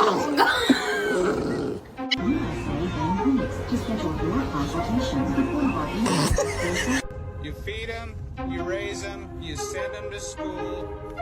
You feed them, you raise them, you send them to school,